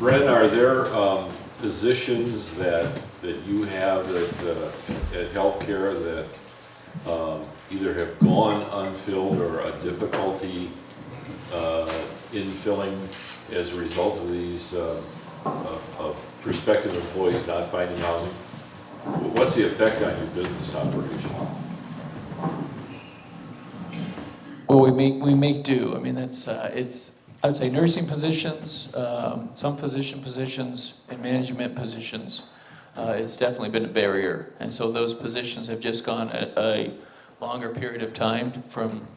Bren, are there positions that you have at healthcare that either have gone unfilled or a difficulty in filling as a result of these of prospective employees not finding housing? What's the effect on your business operation? Well, we make do. I mean, that's it's. I would say nursing positions, some physician positions, and management positions. It's definitely been a barrier, and so those positions have just gone a longer period of time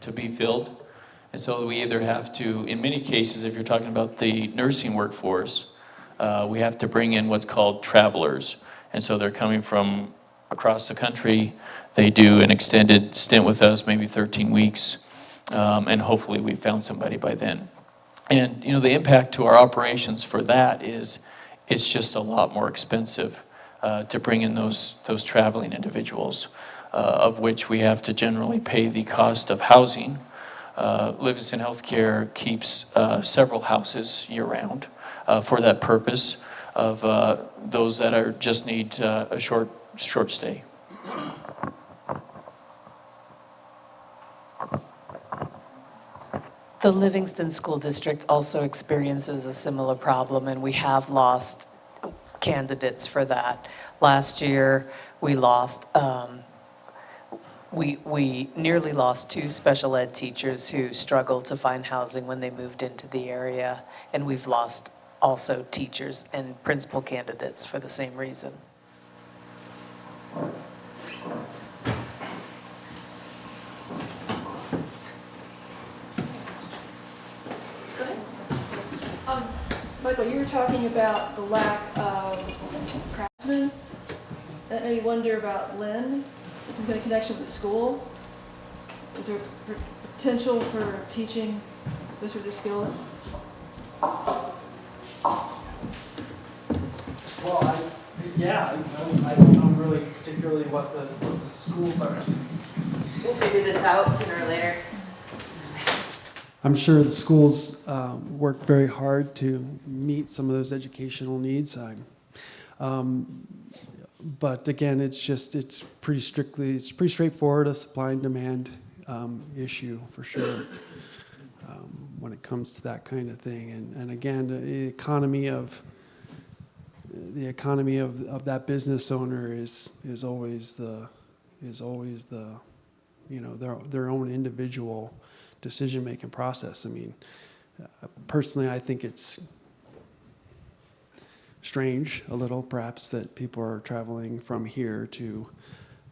to be filled, and so we either have to, in many cases, if you're talking about the nursing workforce, we have to bring in what's called travelers, and so they're coming from across the country. They do an extended stint with us, maybe 13 weeks. And hopefully we found somebody by then. And you know, the impact to our operations for that is it's just a lot more expensive to bring in those traveling individuals, of which we have to generally pay the cost of housing. Livingston Healthcare keeps several houses year-round for that purpose of those that are just need a short stay. The Livingston School District also experiences a similar problem, and we have lost candidates for that. Last year, we lost, we nearly lost 2 special ed teachers who struggled to find housing when they moved into the area, and we've lost also teachers and principal candidates for the same reason. Michael, you were talking about the lack of craftsmen. That made me wonder about Lynn. Is there a connection with the school? Is there potential for teaching those sorts of skills? Well, I don't know really particularly what the schools are. We'll figure this out sooner or later. I'm sure the schools work very hard to meet some of those educational needs. But again, it's pretty straightforward, a supply and demand issue for sure when it comes to that kind of thing. And again, the economy of that business owner is always the you know, their own individual decision-making process. I mean, personally, I think it's strange a little, perhaps, that people are traveling from here to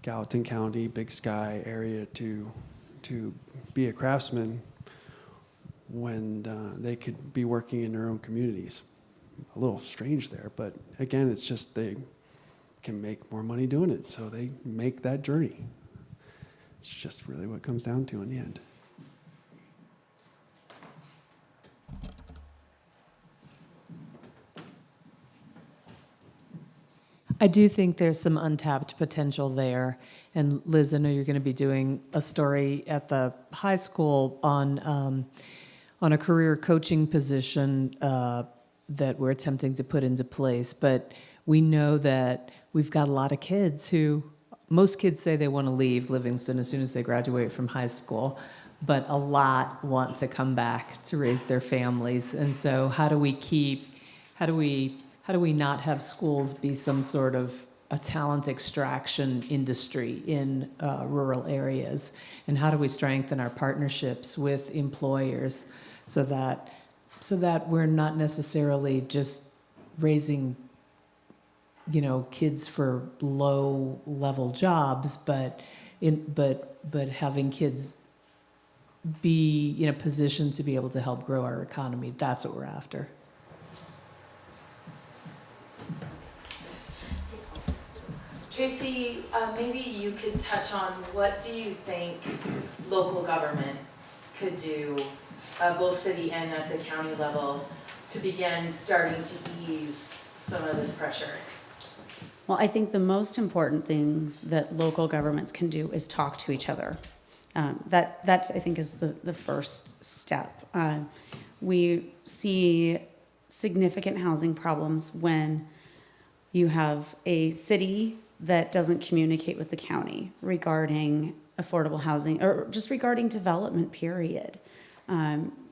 Gallatin County, Big Sky area to be a craftsman when they could be working in their own communities. A little strange there, but again, it's just they can make more money doing it, so they make that journey. It's just really what it comes down to in the end. I do think there's some untapped potential there. And Liz, I know you're going to be doing a story at the high school on a career coaching position that we're attempting to put into place. But we know that we've got a lot of kids who, most kids say they want to leave Livingston as soon as they graduate from high school, but a lot want to come back to raise their families. And so how do we not have schools be some sort of a talent extraction industry in rural areas? And how do we strengthen our partnerships with employers so that we're not necessarily just raising, you know, kids for low-level jobs, but having kids be in a position to be able to help grow our economy? That's what we're after. Tracy, maybe you could touch on what do you think local government could do, both city and at the county level, to begin starting to ease some of this pressure? Well, I think the most important things that local governments can do is talk to each other. That I think is the first step. We see significant housing problems when you have a city that doesn't communicate with the county regarding affordable housing or just regarding development, period.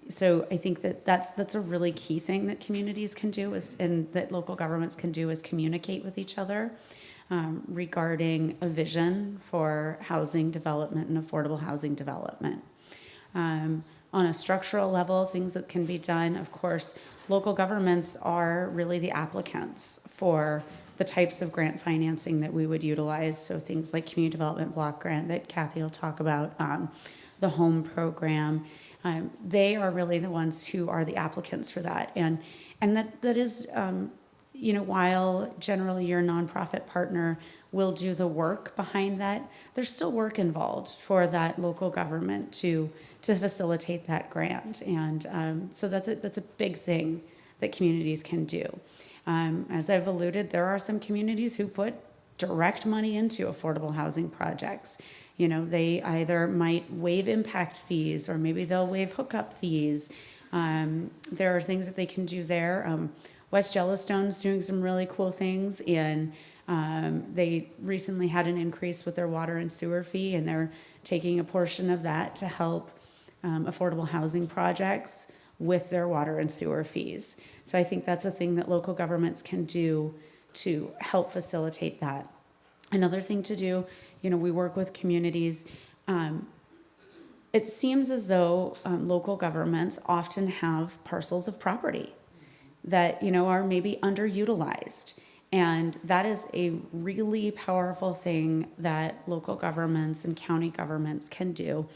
So I think that's a really key thing that communities can do and that local governments can do is communicate with each other regarding a vision for housing development and affordable housing development. On a structural level, things that can be done, of course, local governments are really the applicants for the types of grant financing that we would utilize. So things like community development block grant that Kathy will talk about, the home program. They are really the ones who are the applicants for that. And that is, while generally your nonprofit partner will do the work behind that, there's still work involved for that local government to facilitate that grant. And so that's a big thing that communities can do. As I've alluded, there are some communities who put direct money into affordable housing projects. They either might waive impact fees or maybe they'll waive hookup fees. There are things that they can do there. West Yellowstone's doing some really cool things, and they recently had an increase with their water and sewer fee, and they're taking a portion of that to help affordable housing projects with their water and sewer fees. So I think that's a thing that local governments can do to help facilitate that. Another thing to do, we work with communities. It seems as though local governments often have parcels of property that, are maybe underutilized. And that is a really powerful thing that local governments and county governments can do,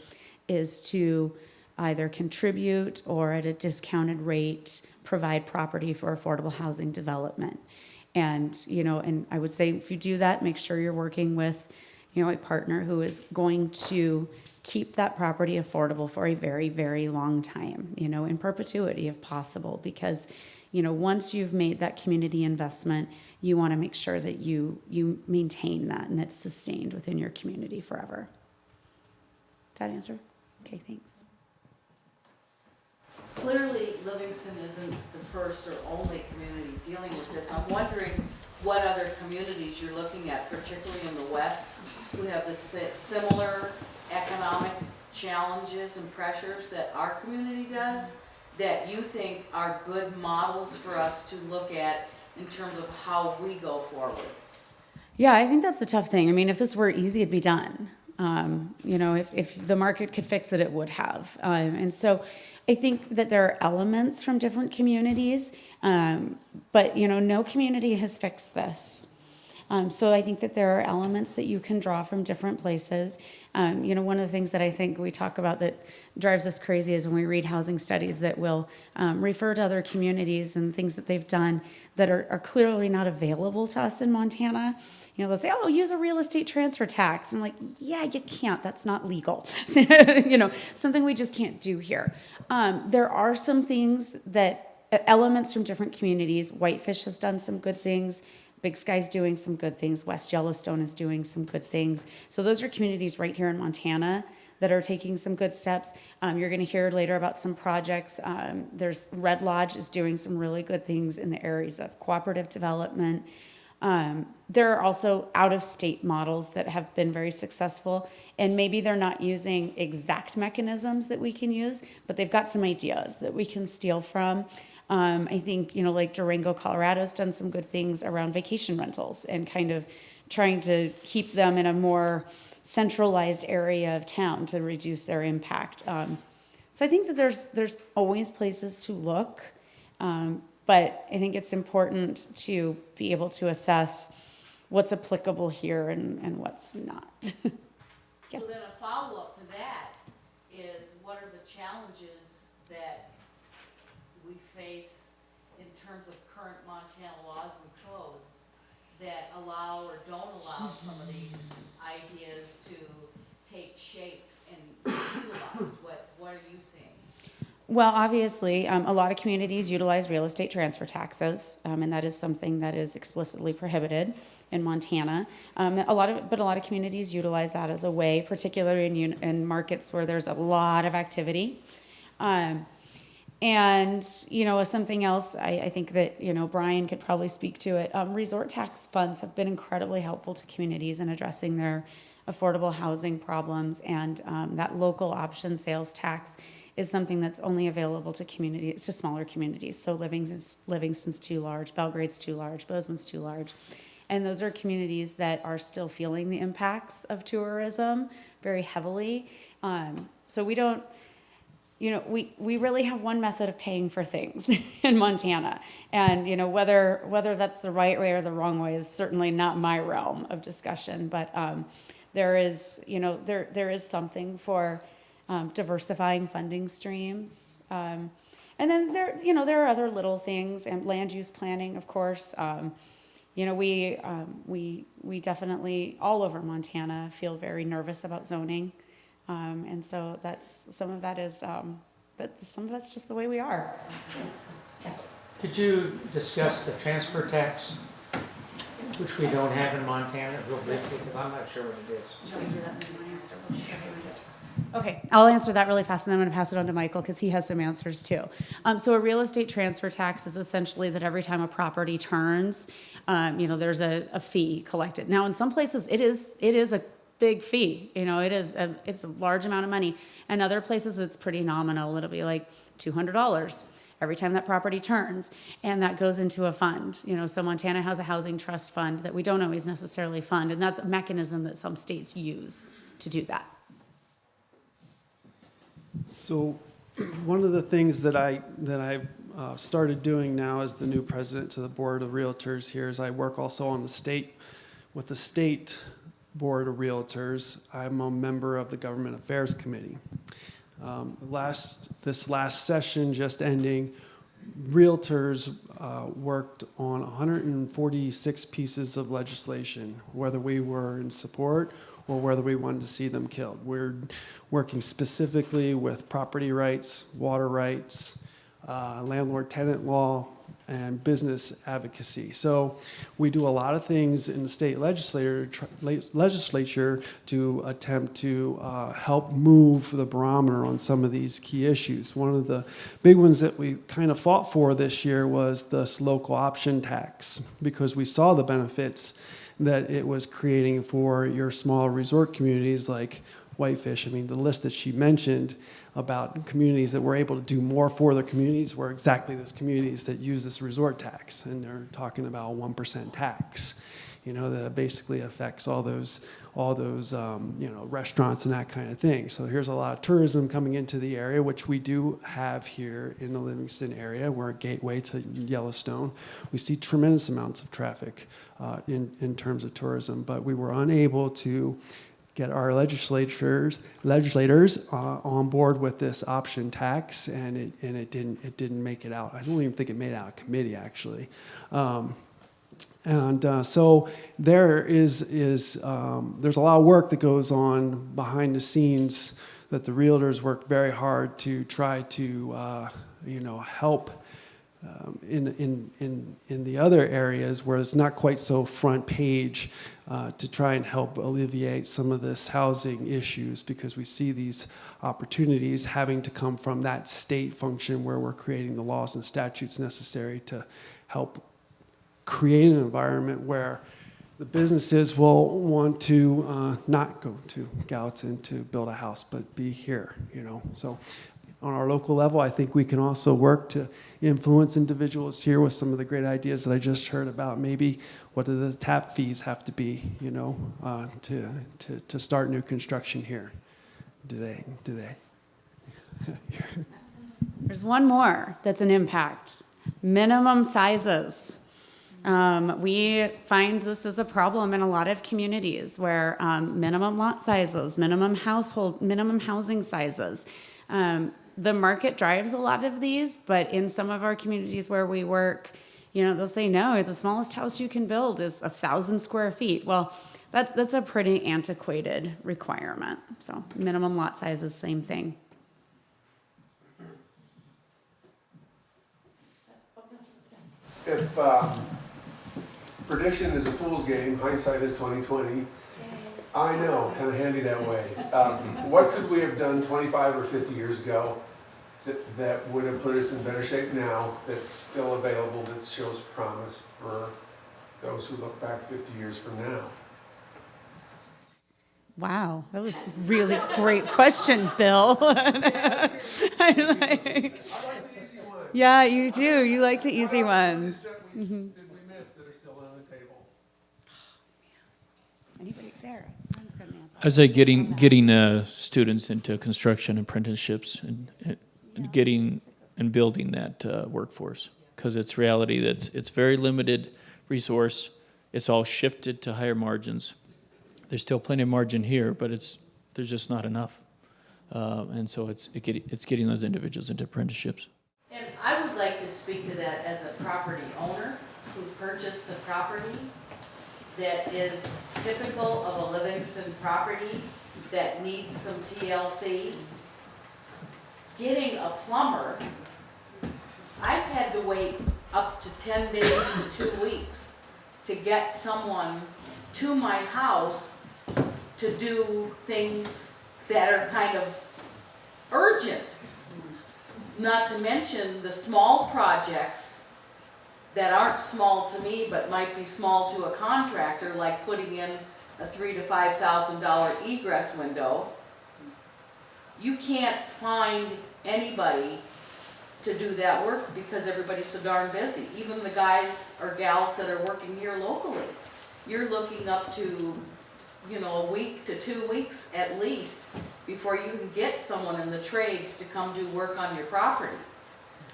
is to either contribute or at a discounted rate provide property for affordable housing development. And, and I would say if you do that, make sure you're working with, a partner who is going to keep that property affordable for a very, very long time, in perpetuity if possible, because, once you've made that community investment, you want to make sure that you maintain that and it's sustained within your community forever. Does that answer? Okay, thanks. Clearly, Livingston isn't the first or only community dealing with this. I'm wondering what other communities you're looking at, particularly in the West, who have the similar economic challenges and pressures that our community does, that you think are good models for us to look at in terms of how we go forward. Yeah, I think that's the tough thing. I mean, if this were easy, it'd be done. If the market could fix it, it would have. And so I think that there are elements from different communities, but, no community has fixed this. So I think that there are elements that you can draw from different places. One of the things that I think we talk about that drives us crazy is when we read housing studies that will refer to other communities and things that they've done that are clearly not available to us in Montana. They'll say, oh, use a real estate transfer tax. And I'm like, yeah, you can't. That's not legal. Something we just can't do here. There are some things elements from different communities. Whitefish has done some good things. Big Sky's doing some good things. West Yellowstone is doing some good things. So those are communities right here in Montana that are taking some good steps. You're going to hear later about some projects. There's Red Lodge is doing some really good things in the areas of cooperative development. There are also out-of-state models that have been very successful, and maybe they're not using exact mechanisms that we can use, but they've got some ideas that we can steal from. I think, like Durango, Colorado's done some good things around vacation rentals and kind of trying to keep them in a more centralized area of town to reduce their impact. So I think that there's always places to look, but I think it's important to be able to assess what's applicable here and what's not. Yeah. So then a follow-up to that is, what are the challenges that we face in terms of current Montana laws and codes that allow or don't allow some of these ideas to take shape and utilize? What are you seeing? Well, obviously, a lot of communities utilize real estate transfer taxes, and that is something that is explicitly prohibited in Montana. But a lot of communities utilize that as a way, particularly in markets where there's a lot of activity. And, something else, I think that, Brian could probably speak to it. Resort tax funds have been incredibly helpful to communities in addressing their affordable housing problems. And that local option sales tax is something that's only available to communities, to smaller communities. So Livingston's too large, Belgrade's too large, Bozeman's too large. And those are communities that are still feeling the impacts of tourism very heavily. So we don't, we really have one method of paying for things in Montana. And, whether that's the right way or the wrong way is certainly not my realm of discussion. But there is, there is something for diversifying funding streams. And then there are other little things, and land use planning, of course. We definitely, all over Montana, feel very nervous about zoning. And so some of that is, but some of that's just the way we are. Could you discuss the transfer tax, which we don't have in Montana, real briefly, because I'm not sure what it is. Okay, I'll answer that really fast, and then I'm going to pass it on to Michael because he has some answers too. So a real estate transfer tax is essentially that every time a property turns, there's a fee collected. Now, in some places, it is a big fee. It's a large amount of money. And other places, it's pretty nominal. It'll be like $200 every time that property turns, and that goes into a fund. So Montana has a housing trust fund that we don't always necessarily fund, and that's a mechanism that some states use to do that. So one of the things that I started doing now as the new president to the Board of Realtors here is I work also on with the state Board of Realtors. I'm a member of the Government Affairs Committee. This last session just ending, realtors worked on 146 pieces of legislation, whether we were in support or whether we wanted to see them killed. We're working specifically with property rights, water rights, landlord-tenant law, and business advocacy. So we do a lot of things in the state legislature to attempt to help move the barometer on some of these key issues. One of the big ones that we kind of fought for this year was this local option tax, because we saw the benefits that it was creating for your small resort communities like Whitefish. I mean, the list that she mentioned about communities that were able to do more for their communities were exactly those communities that use this resort tax. And they're talking about a 1% tax, that basically affects all those restaurants and that kind of thing. So here's a lot of tourism coming into the area, which we do have here in the Livingston area. We're a gateway to Yellowstone. We see tremendous amounts of traffic in terms of tourism, but we were unable to get our legislators on board with this option tax, and it didn't make it out. I don't even think it made it out of committee, actually. So there's a lot of work that goes on behind the scenes that the realtors work very hard to try to help in the other areas where it's not quite so front page, to try and help alleviate some of this housing issues, because we see these opportunities having to come from that state function where we're creating the laws and statutes necessary to help create an environment where the businesses will want to not go to Gallatin to build a house, but be here, So on our local level, I think we can also work to influence individuals here with some of the great ideas that I just heard about. Maybe what do the tap fees have to be, to start new construction here? Do they? There's one more that's an impact. Minimum sizes. We find this is a problem in a lot of communities where minimum lot sizes, minimum housing sizes. The market drives a lot of these, but in some of our communities where we work, they'll say, no, the smallest house you can build is 1,000 square feet. Well, that's a pretty antiquated requirement. So minimum lot size is same thing. If prediction is a fool's game, hindsight is 20/20. I know, kind of handy that way. What could we have done 25 or 50 years ago that would have put us in better shape now, that's still available, that shows promise for those who look back 50 years from now? Wow, that was a really great question, Bill. Yeah, you do. You like the easy ones. Did we miss that are still on the table? Anybody there? Brian's got an answer. I'd say getting students into construction apprenticeships and getting and building that workforce, because it's reality that it's very limited resource. It's all shifted to higher margins. There's still plenty of margin here, but there's just not enough, and so it's getting those individuals into apprenticeships. And I would like to speak to that as a property owner who purchased a property that is typical of a Livingston property that needs some TLC. Getting a plumber, I've had to wait up to 10 days to 2 weeks to get someone to my house to do things that are kind of urgent. Not to mention the small projects that aren't small to me but might be small to a contractor, like putting in a $3,000 to $5,000 egress window. You can't find anybody to do that work because everybody's so darn busy. Even the guys or gals that are working here locally. You're looking up to, a week to 2 weeks at least before you can get someone in the trades to come do work on your property.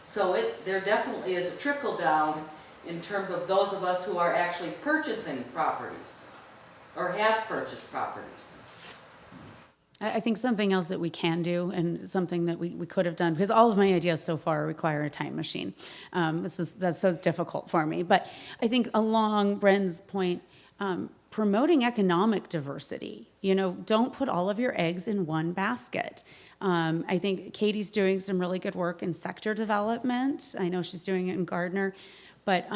So there definitely is a trickle down in terms of those of us who are actually purchasing properties or have purchased properties. I think something else that we can do, and something that we could have done, because all of my ideas so far require a time machine. That's so difficult for me. But I think along Bren's point, promoting economic diversity. Don't put all of your eggs in one basket. I think Katie's doing some really good work in sector development. I know she's doing it in Gardner. But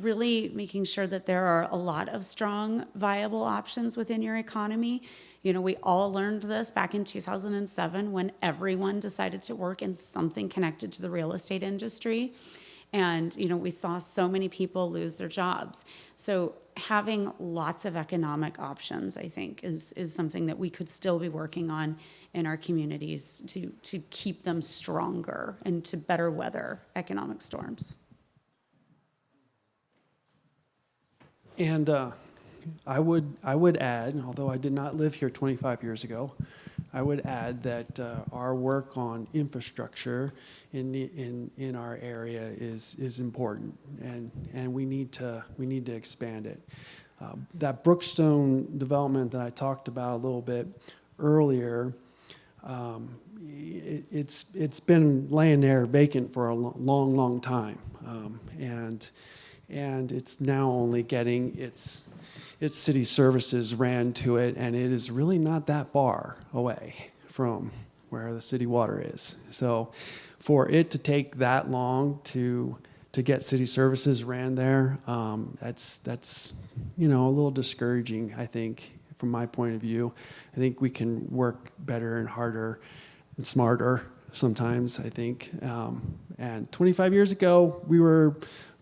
really making sure that there are a lot of strong, viable options within your economy. We all learned this back in 2007 when everyone decided to work in something connected to the real estate industry. And, we saw so many people lose their jobs. So having lots of economic options, I think, is something that we could still be working on in our communities to keep them stronger and to better weather economic storms. And I would add, although I did not live here 25 years ago, I would add that our work on infrastructure in our area is important, and we need to expand it. That Brookstone development that I talked about a little bit earlier, it's been laying there vacant for a long time, and it's now only getting its city services ran to it, and it is really not that far away from where the city water is. So for it to take that long to get city services ran there, that's a little discouraging, I think, from my point of view. I think we can work better and harder and smarter sometimes, I think. And 25 years ago, we were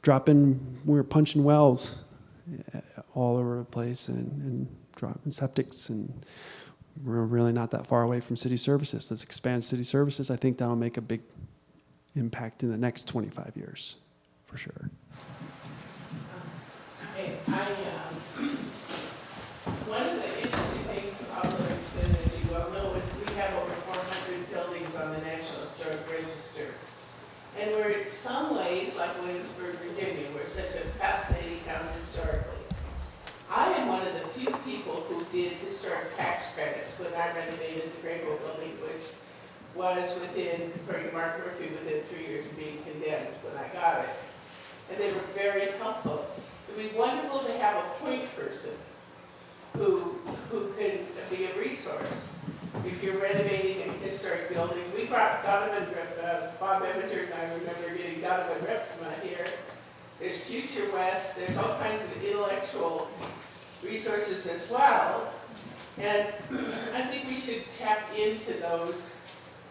punching wells all over the place and dropping septics, and we're really not that far away from city services. Let's expand city services. I think that'll make a big impact in the next 25 years, for sure. One of the interesting things about Livingston, as you well know, is we have over 400 buildings on the National Historic Register. And we're in some ways like Williamsburg, Virginia. We're such a fascinating town historically. I am one of the few people who did historic tax credits when I renovated the Grable building, which was within, according to Mark Murphy, within 3 years of being condemned when I got it. And they were very helpful. It would be wonderful to have a point person who can be a resource. If you're renovating a historic building, we brought Donovan, Bob Evanger, and I remember getting Donovan Repsma here. There's Future West, there's all kinds of intellectual resources as well. And I think we should tap into those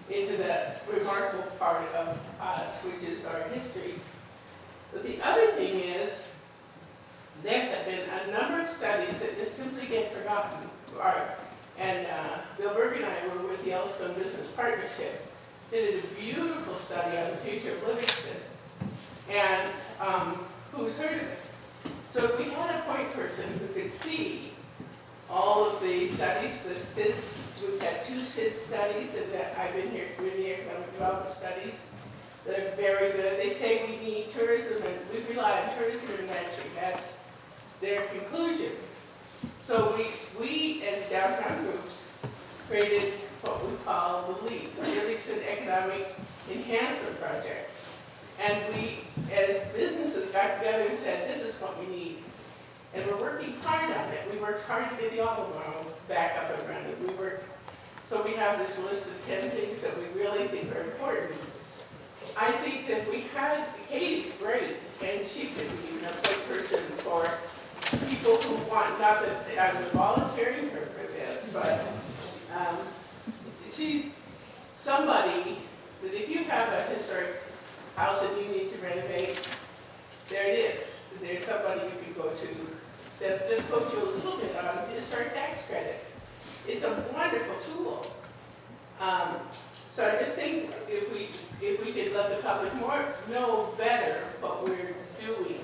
into the remarkable part of us, which is our history. But the other thing is, there have been a number of studies that just simply get forgotten. And Bill Berg and I were with the Yellowstone Business Partnership, did a beautiful study on the future of Livingston. And who's heard of it? So if we had a point person who could see all of the studies, the SID, we've had 2 SID studies, and that I've been here, Community Economic Development Studies, that are very good. They say we need tourism, and we rely on tourism and ranching. That's their conclusion. So we as downtown groups, created what we call the LEAP, the Livingston Economic Enhancement Project. And we, as businesses, got together and said, this is what we need. And we're working hard on it. We worked hard to get the Albemarle back up and running. So we have this list of 10 things that we really think are important. I think that we had, Katie's great, and she could be even a good person for people who want, not that I'm volunteering her for this, but she's somebody that if you have a historic house that you need to renovate, there it is. There's somebody you can go to that just coach you a little bit on the historic tax credit. It's a wonderful tool. So I just think if we could let the public know better what we're doing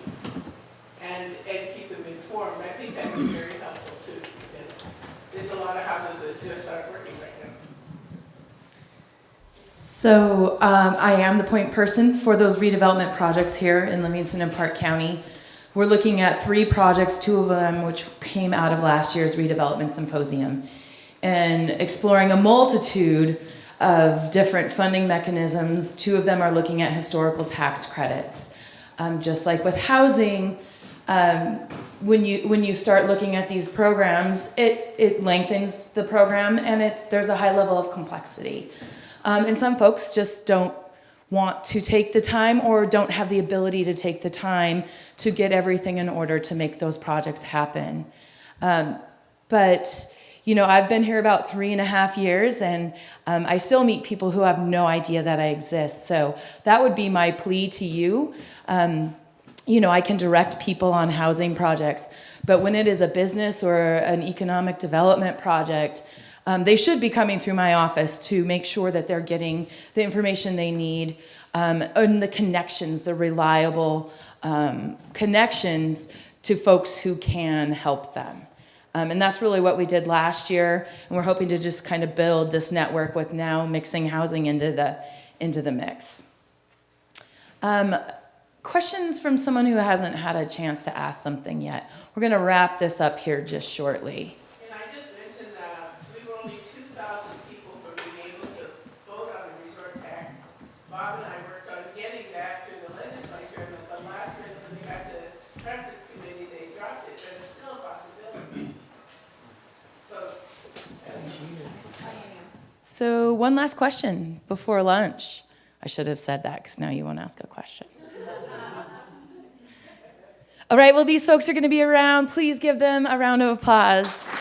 and keep them informed, I think that would be very helpful too, because there's a lot of houses that just aren't working right now. So I am the point person for those redevelopment projects here in Livingston and Park County. We're looking at 3 projects, 2 of them which came out of last year's redevelopment symposium, and exploring a multitude of different funding mechanisms. 2 of them are looking at historical tax credits. Just like with housing, when you start looking at these programs, it lengthens the program, and there's a high level of complexity. And some folks just don't want to take the time or don't have the ability to take the time to get everything in order to make those projects happen. But you know, I've been here about 3.5 years, and I still meet people who have no idea that I exist. So that would be my plea to you. You know, I can direct people on housing projects, but when it is a business or an economic development project, they should be coming through my office to make sure that they're getting the information they need, and the connections, the reliable connections to folks who can help them. And that's really what we did last year, and we're hoping to just kind of build this network with now mixing housing into the mix. Questions from someone who hasn't had a chance to ask something yet? We're going to wrap this up here just shortly. And I just mentioned that we were only 2,000 people from being able to vote on the resort tax. Bob and I worked on getting that through the legislature, and at the last minute when they got to preference committee, they dropped it, but it's still a possibility. So one last question before lunch. I should have said that because now you won't ask a question. All right, well, these folks are going to be around. Please give them a round of applause.